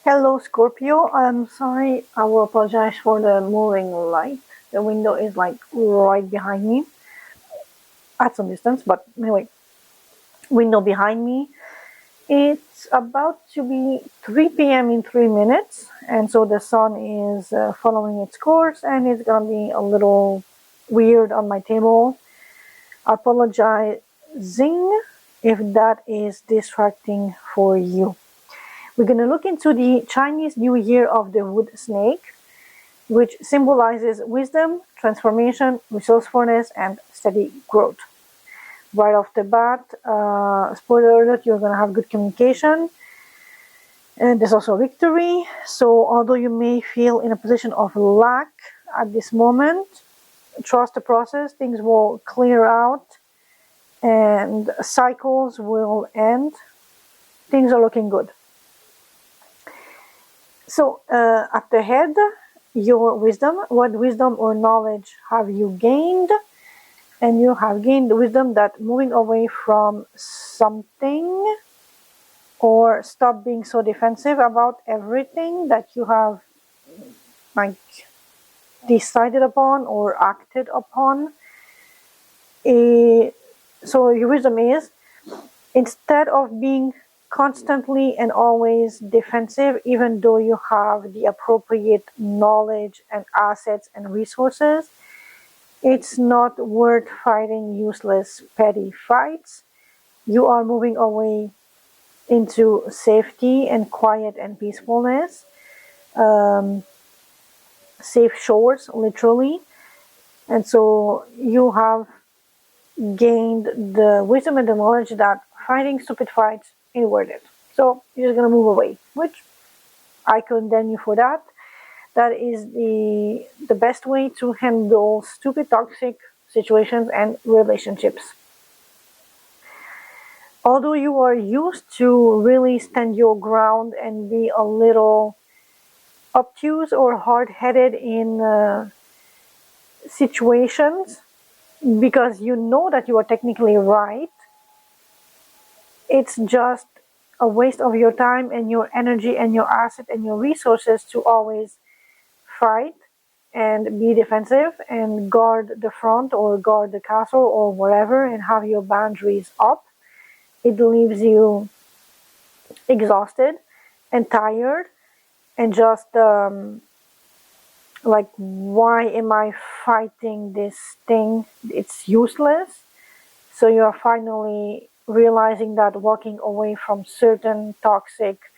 Hello, Scorpio. I'm sorry. I will apologize for the moving light. The window is like right behind me at some distance, but anyway, window behind me. It's about to be 3 p.m. in 3 minutes, and so the sun is following its course, and it's gonna be a little weird on my table. Apologizing if that is distracting for you. We're going to look into the Chinese New Year of the Wood Snake, which symbolizes wisdom, transformation, resourcefulness, and steady growth. Right off the bat, spoiler alert, you're going to have good communication. And there's also victory. So although you may feel in a position of lack at this moment, trust the process. Things will clear out and cycles will end. Things are looking good. So at the head, your wisdom. What wisdom or knowledge have you gained? And you have gained the wisdom that moving away from something or stop being so defensive about everything that you have like decided upon or acted upon. So your wisdom is, instead of being constantly and always defensive, even though you have the appropriate knowledge and assets and resources, it's not worth fighting useless petty fights. You are moving away into safety and quiet and peacefulness, safe shores, literally. And so you have gained the wisdom and the knowledge that fighting stupid fights ain't worth it. So you're just gonna move away, which I condemn you for that. That is the best way to handle stupid, toxic situations and relationships. Although you are used to really stand your ground and be a little obtuse or hard-headed in situations, because you know that you are technically right, it's just a waste of your time and your energy and your asset and your resources to always fight and be defensive and guard the front or guard the castle or whatever and have your boundaries up. It leaves you exhausted and tired and just like, why am I fighting this thing? It's useless. So you're finally realizing that walking away from certain toxic,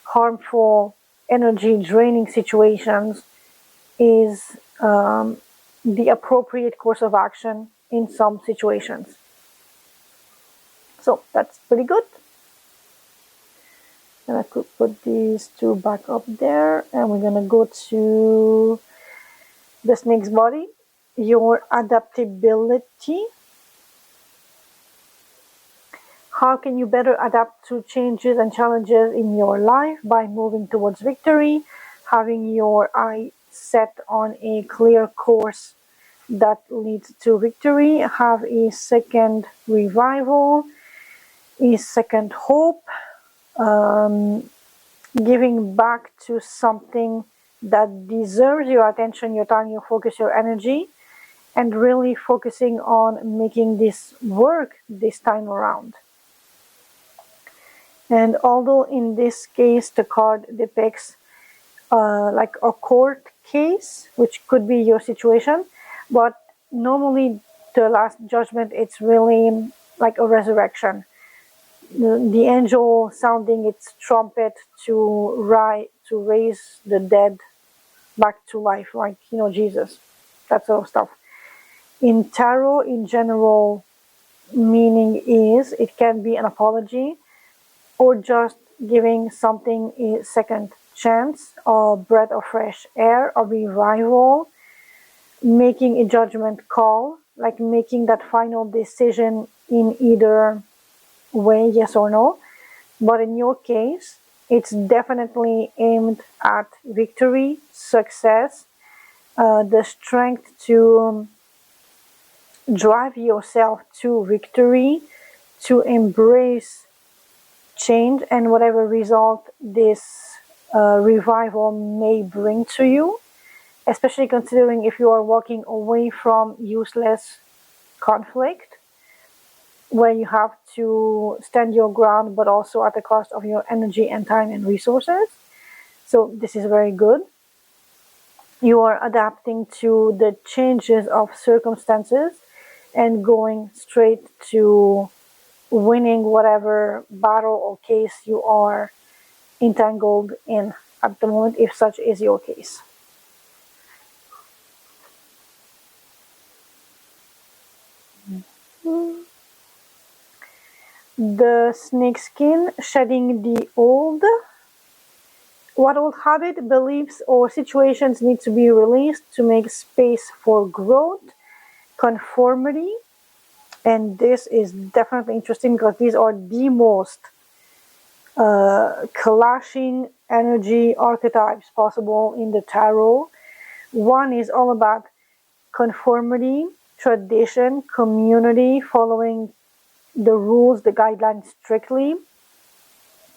harmful, energy draining situations is the appropriate course of action in some situations. So that's pretty good. And I could put these two back up there, and we're gonna go to the snake's body, your adaptability. How can you better adapt to changes and challenges in your life? By moving towards victory, having your eye set on a clear course that leads to victory, have a second revival, a second hope, giving back to something that deserves your attention, your time, your focus, your energy, and really focusing on making this work this time around. And although in this case the card depicts like a court case, which could be your situation, but normally the last judgment, it's really like a resurrection. The angel sounding its trumpet to raise the dead back to life, like, you know, Jesus, that sort of stuff. In tarot, in general, meaning is it can be an apology or just giving something a second chance, a breath of fresh air, a revival, making a judgment call, like making that final decision in either way, yes or no. But in your case, it's definitely aimed at victory, success, the strength to drive yourself to victory, to embrace change and whatever result this revival may bring to you, especially considering if you are walking away from useless conflict where you have to stand your ground, but also at the cost of your energy and time and resources. So this is very good. You are adapting to the changes of circumstances and going straight to winning whatever battle or case you are entangled in at the moment, if such is your case. The snake skin, shedding the old. What old habit, beliefs, or situations need to be released to make space for growth, conformity, and this is definitely interesting because these are the most clashing energy archetypes possible in the tarot. One is all about conformity, tradition, community, following the rules, the guidelines strictly.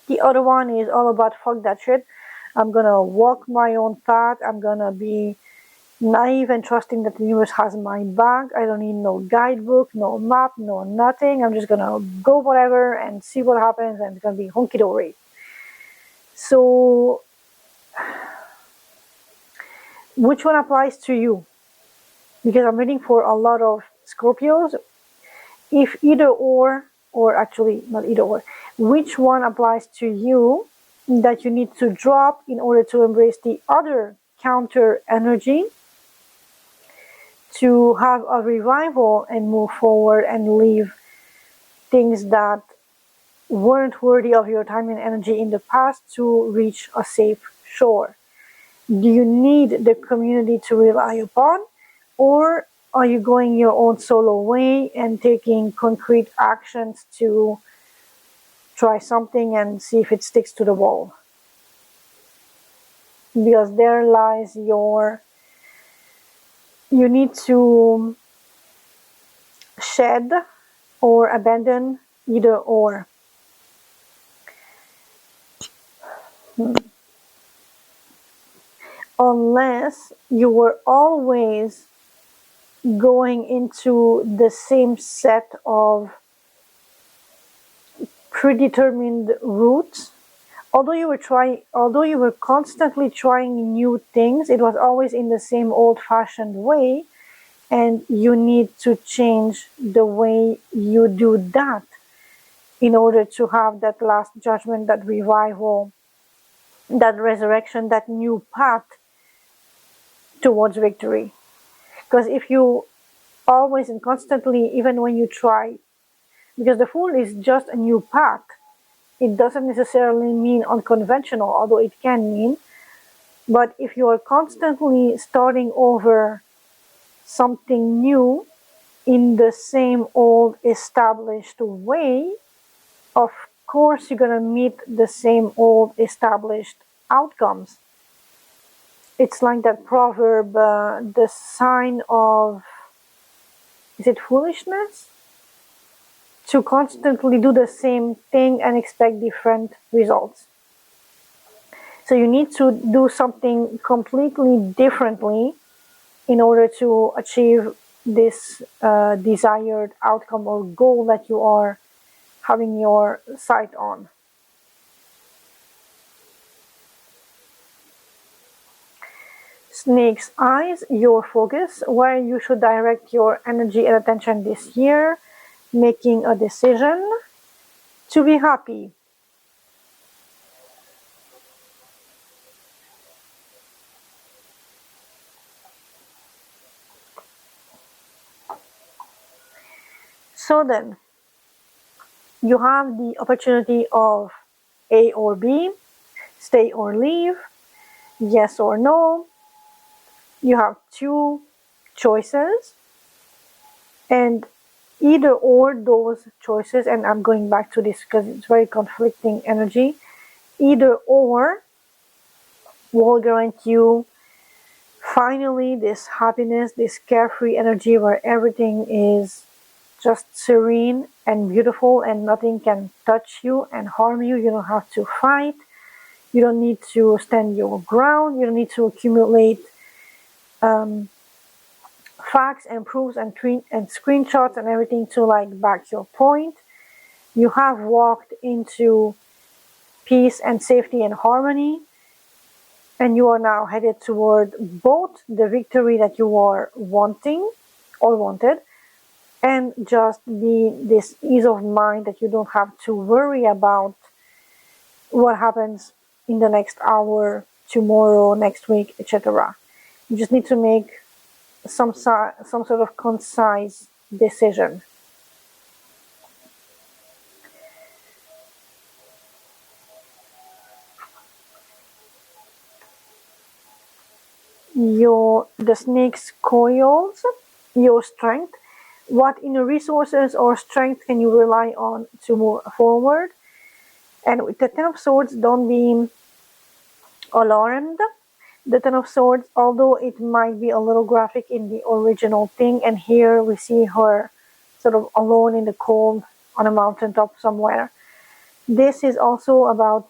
The other one is all about fuck that shit. I'm gonna walk my own path. I'm gonna be naive and trusting that the universe has my back. I don't need no guidebook, no map, no nothing. I'm just gonna go whatever and see what happens, and it's gonna be honky dory. So, which one applies to you? Because I'm reading for a lot of Scorpios. If either or actually not either or, which one applies to you that you need to drop in order to embrace the other counter energy to have a revival and move forward and leave things that weren't worthy of your time and energy in the past to reach a safe shore? Do you need the community to rely upon, or are you going your own solo way and taking concrete actions to try something and see if it sticks to the wall? Because there lies you need to shed or abandon, either or. Unless you were always going into the same set of predetermined routes, although you were constantly trying new things, it was always in the same old-fashioned way, and you need to change the way you do that in order to have that last judgment, that revival, that resurrection, that new path towards victory. Because if you always and constantly, even when you try, because the Fool is just a new path, it doesn't necessarily mean unconventional, although it can mean. But if you are constantly starting over something new in the same old established way, of course you're gonna meet the same old established outcomes. It's like that proverb, the sign of, is it foolishness? To constantly do the same thing and expect different results. So you need to do something completely differently in order to achieve this desired outcome or goal that you are having your sight on. Snake's eyes, your focus, where you should direct your energy and attention this year, making a decision to be happy. So then, you have the opportunity of A or B, stay or leave, yes or no. You have two choices, and either or those choices, and I'm going back to this because it's very conflicting energy, either or will grant you finally this happiness, this carefree energy where everything is just serene and beautiful and nothing can touch you and harm you. You don't have to fight. You don't need to stand your ground. You don't need to accumulate facts and proofs and screenshots and everything to like back your point. You have walked into peace and safety and harmony, and you are now headed toward both the victory that you are wanting or wanted, and just this ease of mind that you don't have to worry about what happens in the next hour, tomorrow, next week, etc. You just need to make some sort of concise decision. The snake's coils, your strength. What inner resources or strength can you rely on to move forward? And with the Ten of Swords, don't be alarmed. The Ten of Swords, although it might be a little graphic in the original thing, and here we see her sort of alone in the cold on a mountaintop somewhere. This is also about,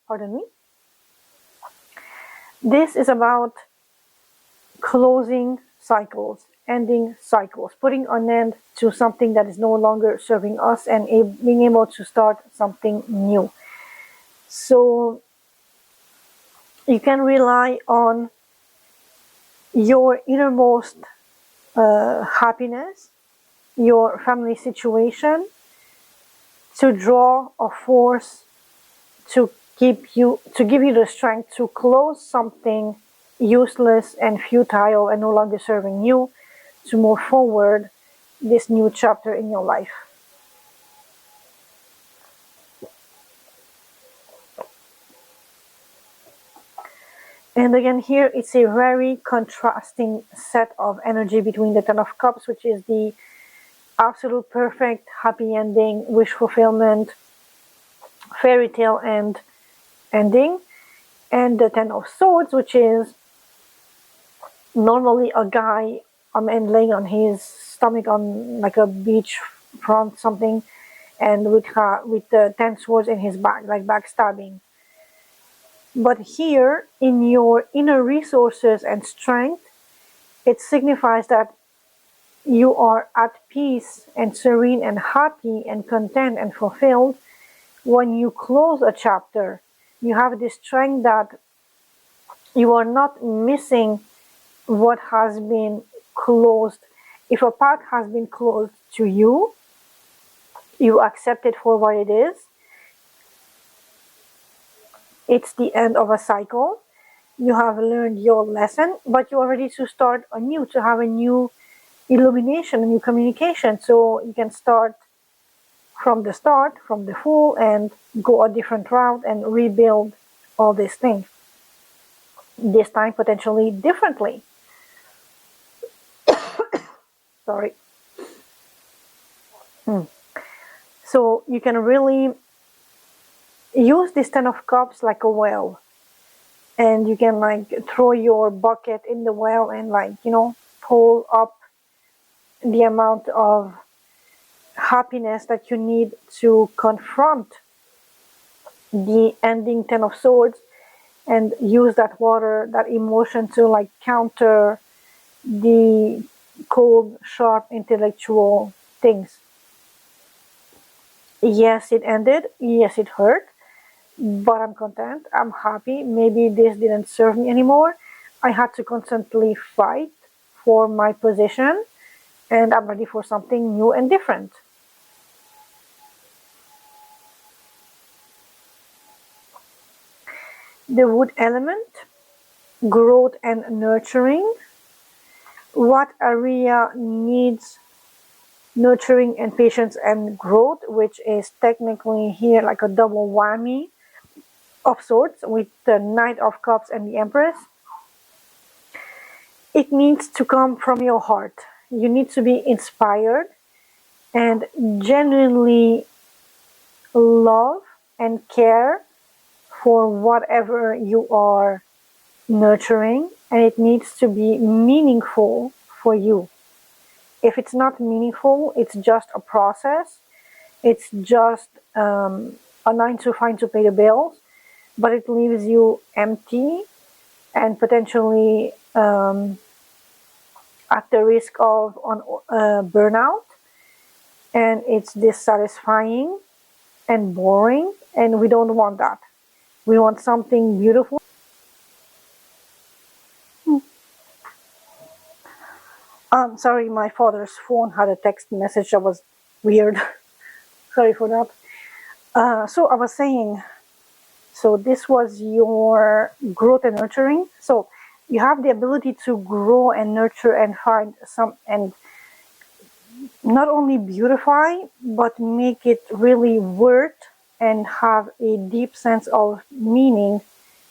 pardon me, this is about closing cycles, ending cycles, putting an end to something that is no longer serving us and being able to start something new. So you can rely on your innermost happiness, your family situation, to draw a force to give you the strength to close something useless and futile and no longer serving you, to move forward this new chapter in your life. And again, here it's a very contrasting set of energy between the Ten of Cups, which is the absolute perfect happy ending, wish fulfillment, fairy tale and ending, and the Ten of Swords, which is normally a guy, a man laying on his stomach on like a beach front something, and with the 10 swords in his back, like backstabbing. But here, in your inner resources and strength, it signifies that you are at peace and serene and happy and content and fulfilled when you close a chapter. You have this strength that you are not missing what has been closed. If a path has been closed to you, you accept it for what it is. It's the end of a cycle. You have learned your lesson, but you are ready to start anew, to have a new illumination, a new communication. So you can start from the full, and go a different route and rebuild all these things. This time potentially differently. Sorry. So you can really use this Ten of Cups like a well, and you can like throw your bucket in the well and like, pull up the amount of happiness that you need to confront the ending Ten of Swords, and use that water, that emotion, to like counter the cold, sharp, intellectual things. Yes, it ended. Yes, it hurt. But I'm content. I'm happy. Maybe this didn't serve me anymore. I had to constantly fight for my position, and I'm ready for something new and different. The wood element, growth and nurturing. What area needs nurturing and patience and growth, which is technically here like a double whammy of sorts with the Knight of Cups and the Empress. It needs to come from your heart. You need to be inspired and genuinely love and care for whatever you are nurturing, and it needs to be meaningful for you. If it's not meaningful, it's just a process, it's just a a 9 to 5 to pay the bills, but it leaves you empty and potentially at the risk of burnout, and it's dissatisfying and boring, and we don't want that. We want something beautiful. Sorry, my father's phone had a text message that was weird. Sorry for that. So I was saying, so this was your growth and nurturing. So you have the ability to grow and nurture and find some, and not only beautify, but make it really worth and have a deep sense of meaning,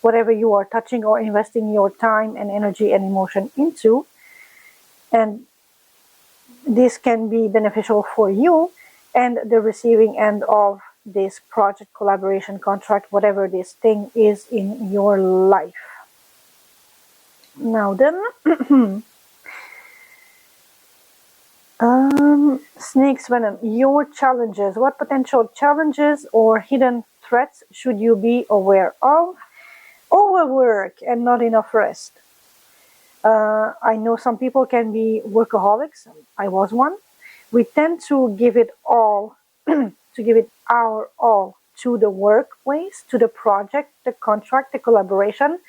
whatever you are touching or investing your time and energy and emotion into. And this can be beneficial for you and the receiving end of this project, collaboration, contract, whatever this thing is in your life. Now then, snake's venom, your challenges. What potential challenges or hidden threats should you be aware of? Overwork and not enough rest. I know some people can be workaholics. I was one. We tend to give it all, to give it our all to the workplace, to the project, the contract, the collaboration,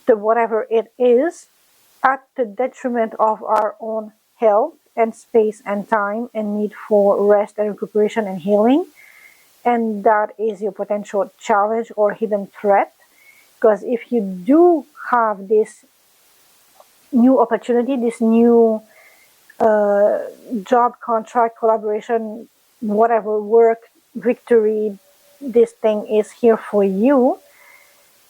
the whatever it is, at the detriment of our own health and space and time and need for rest and recuperation and healing. And that is your potential challenge or hidden threat. Because if you do have this new opportunity, this new job, contract, collaboration, whatever work, victory, this thing is here for you.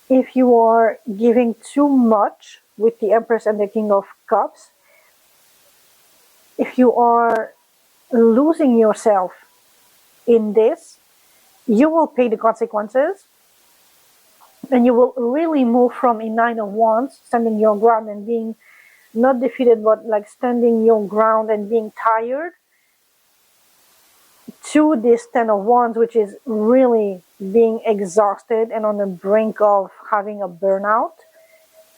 If you are giving too much with the Empress and the King of Cups, if you are losing yourself in this, you will pay the consequences, and you will really move from a Nine of Wands, standing your ground and being not defeated, but like standing your ground and being tired, to this Ten of Wands, which is really being exhausted and on the brink of having a burnout,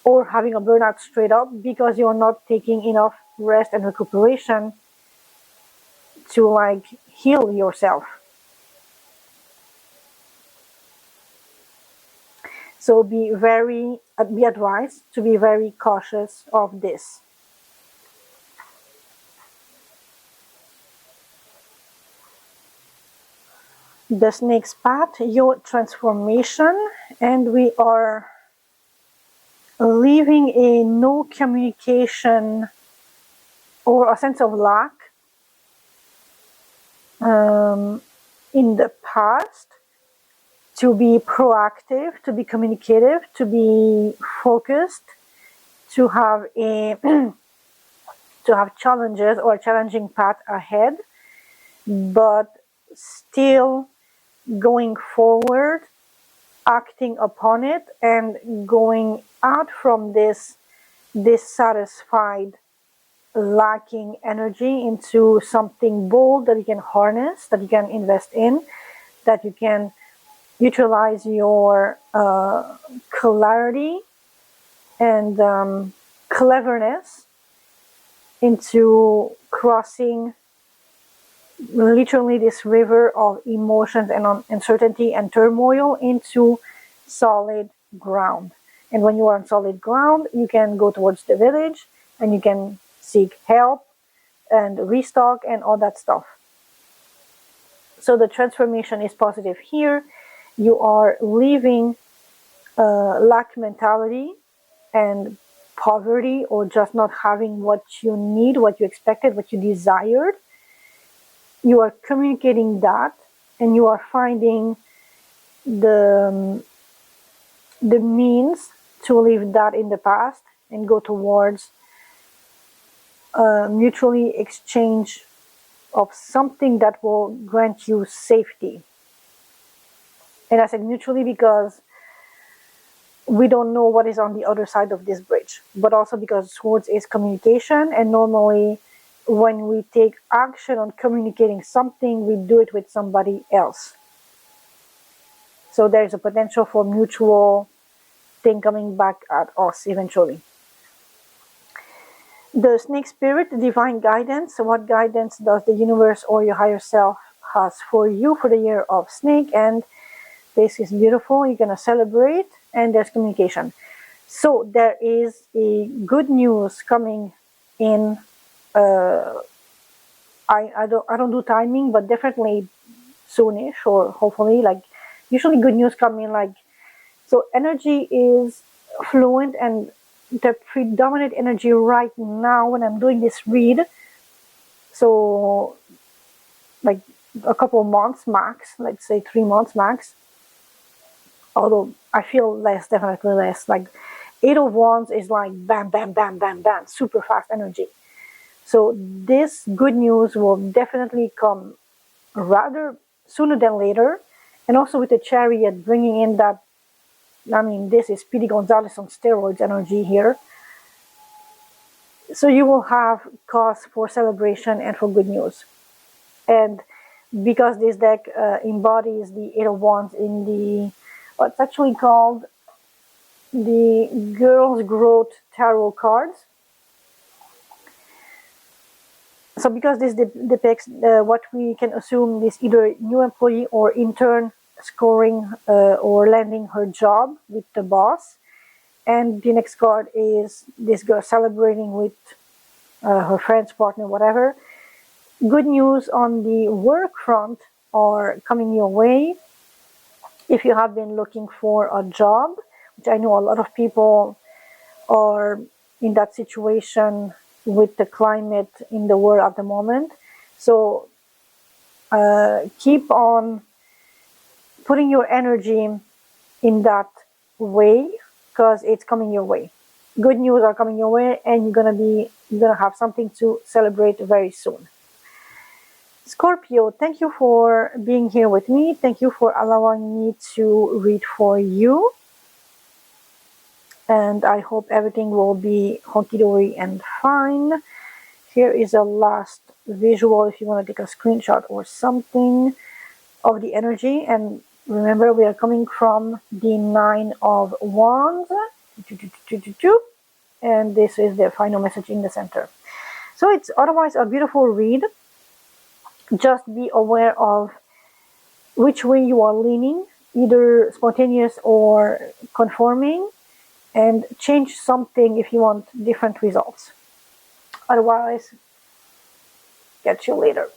or having a burnout straight up because you're not taking enough rest and recuperation to like heal yourself. So be advised to be very cautious of this. The snake's path, your transformation, and we are leaving a no communication or a sense of lack in the past, to be proactive, to be communicative, to be focused, to have a to have challenges or a challenging path ahead, but still going forward, acting upon it, and going out from this dissatisfied, lacking energy into something bold that you can harness, that you can invest in, that you can utilize your clarity and cleverness into crossing literally this river of emotions and uncertainty and turmoil into solid ground. And when you are on solid ground, you can go towards the village and you can seek help and restock and all that stuff. So the transformation is positive here. You are leaving lack mentality and poverty, or just not having what you need, what you expected, what you desired. You are communicating that, and you are finding the means to leave that in the past and go towards mutually exchange of something that will grant you safety. And I said mutually because we don't know what is on the other side of this bridge, but also because swords is communication, and normally when we take action on communicating something, we do it with somebody else. So there's a potential for mutual thing coming back at us eventually. The snake spirit, divine guidance. What guidance does the universe or your higher self has for you for the year of snake? And this is beautiful. You're gonna celebrate, and there's communication. So there is a good news coming in. I don't do timing, but definitely soonish, or hopefully, like usually good news come in like, so energy is fluent, and the predominant energy right now when I'm doing this read, so like a couple months max, let's say 3 months max, although I feel less, definitely less. Like Eight of Wands is like bam, bam, bam, bam, bam, super fast energy. So this good news will definitely come rather sooner than later. And also with the Chariot bringing in that, I mean, this is Speedy Gonzalez on steroids energy here. So you will have cause for celebration and for good news. And because this deck embodies the Eight of Wands in the, what's actually called the Girls Growth Tarot cards. So because this depicts what we can assume is either new employee or intern scoring or landing her job with the boss. And the next card is this girl celebrating with her friends, partner, whatever. Good news on the work front are coming your way. If you have been looking for a job, which I know a lot of people are in that situation with the climate in the world at the moment. So keep on putting your energy in that way, because it's coming your way. Good news are coming your way, and you're gonna have something to celebrate very soon. Scorpio, thank you for being here with me. Thank you for allowing me to read for you. And I hope everything will be hunky-dory and fine. Here is a last visual if you want to take a screenshot or something of the energy. And remember, we are coming from the Nine of Wands. And this is the final message in the center. So it's otherwise a beautiful read. Just be aware of which way you are leaning, either spontaneous or conforming, and change something if you want different results. Otherwise, catch you later.